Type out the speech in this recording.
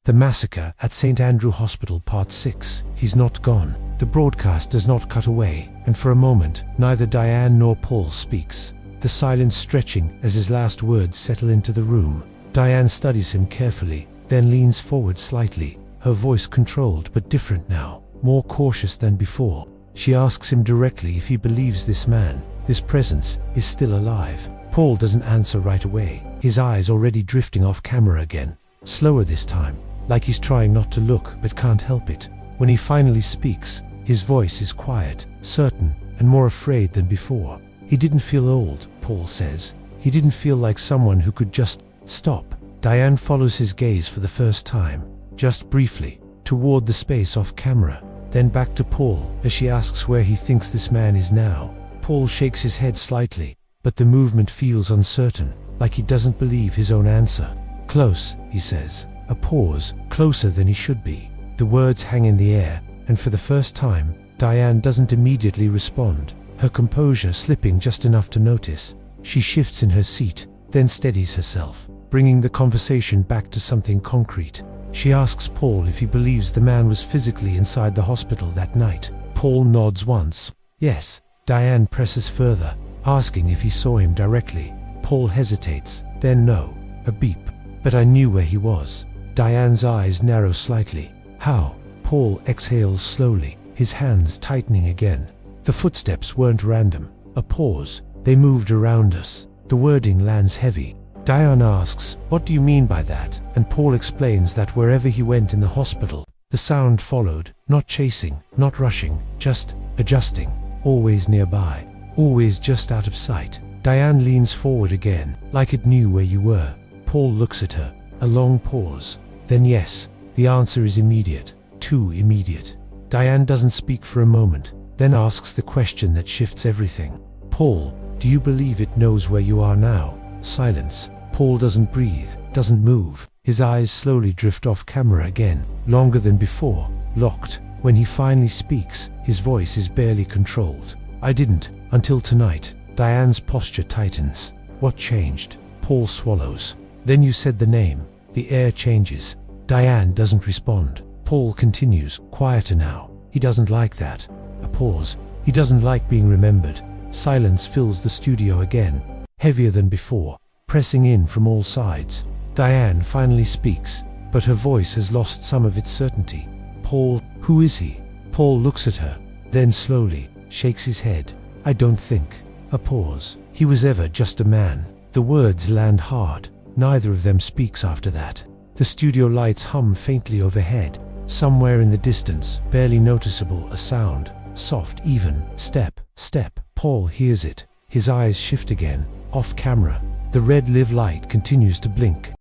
The Massacre at St. Andrew Hospital Part 6. He's not gone. The broadcast does not cut away, and for a moment, neither Diane nor Paul speaks, the silence stretching as his last words settle into the room. Diane studies him carefully, then leans forward slightly, her voice controlled but different now, more cautious than before. She asks him directly if he believes this man, this presence, is still alive. Paul doesn't answer right away, his eyes already drifting off camera again, slower this time, like he's trying not to look but can't help it. When he finally speaks, his voice is quiet, certain, and more afraid than before. He didn't feel old, Paul says. He didn't feel like someone who could just stop. Diane follows his gaze for the first time, just briefly, toward the space off camera, then back to Paul as she asks where he thinks this man is now. Paul shakes his head slightly, but the movement feels uncertain, like he doesn't believe his own answer. Close, he says. A pause, closer than he should be. The words hang in the air, and for the first time, Diane doesn't immediately respond, her composure slipping just enough to notice. She shifts in her seat, then steadies herself, bringing the conversation back to something concrete. She asks Paul if he believes the man was physically inside the hospital that night. Paul nods once. Yes. Diane presses further, asking if he saw him directly. Paul hesitates, then no. A beep. But I knew where he was. Diane's eyes narrow slightly. How? Paul exhales slowly, his hands tightening again. The footsteps weren't random. A pause. They moved around us. The wording lands heavy. Diane asks, "What do you mean by that?" And Paul explains that wherever he went in the hospital, the sound followed, not chasing, not rushing, just adjusting, always nearby, always just out of sight. Diane leans forward again, like it knew where you were. Paul looks at her. A long pause. Then yes, the answer is immediate. Too immediate. Diane doesn't speak for a moment, then asks the question that shifts everything. "Paul, do you believe it knows where you are now?" Silence. Paul doesn't breathe, doesn't move. His eyes slowly drift off camera again, longer than before, locked. When he finally speaks, his voice is barely controlled. "I didn't, until tonight." Diane's posture tightens. "What changed?" Paul swallows. "Then you said the name." The air changes. Diane doesn't respond. Paul continues, quieter now. He doesn't like that. A pause. He doesn't like being remembered. Silence fills the studio again, heavier than before, pressing in from all sides. Diane finally speaks, but her voice has lost some of its certainty. "Paul, who is he?" Paul looks at her, then slowly shakes his head. "I don't think." A pause. "He was ever just a man." The words land hard. Neither of them speaks after that. The studio lights hum faintly overhead. Somewhere in the distance, barely noticeable, a sound. Soft, even. Step, step. Paul hears it. His eyes shift again. Off camera. The red live light continues to blink.